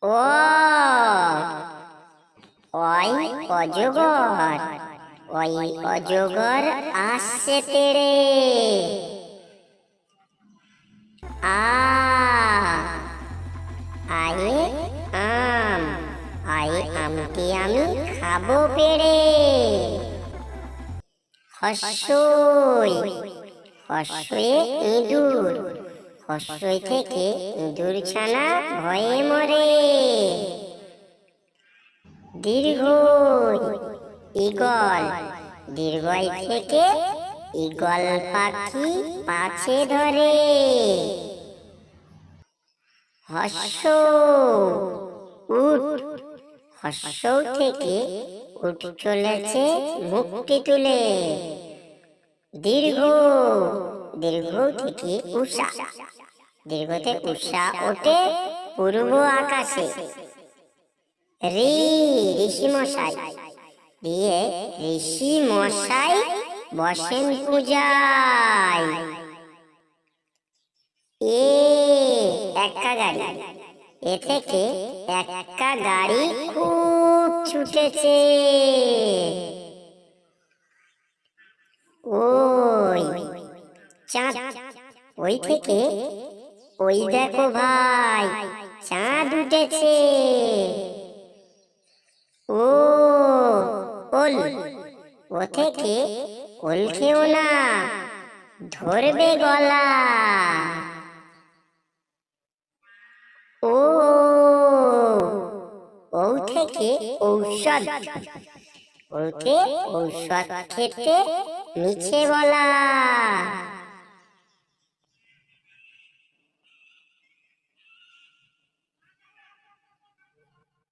ও ওই অজগর, ওই অজগর আসছে তেড়ে। আ আয়ে আম, আয়ে আমটি আমি খাবো পেড়ে। হস্যই, হস্যে ইঁদুর, হস্যই থেকে ইঁদুর ছানা ভয়ে মরে। দীর্ঘই, ঈগল, দীর্ঘই থেকে ঈগল পাখি পাছে ধরে। হস্য উট, হস্য থেকে উট চলেছে মুখটি তুলে। দীর্ঘ, দীর্ঘ থেকে উষা, দীর্ঘতে উষা ওঠে পূর্ব আকাশে। ঋ, ঋষি মশাই, দিয়ে ঋষি মশাই বসেন পূজায়। এ, এক্কা গাড়ি, এ থেকে এক্কা গাড়ি খুব ছুটেছে। ওই চাঁদ, ওই থেকে ওই দেখো ভাই চাঁদ উঠেছে। ও ওল, ও থেকে ওল খেও না, ধরবে গলা। ও ও থেকে ঔষধ, ওকে ঔষধ খেতে মিছে বলা।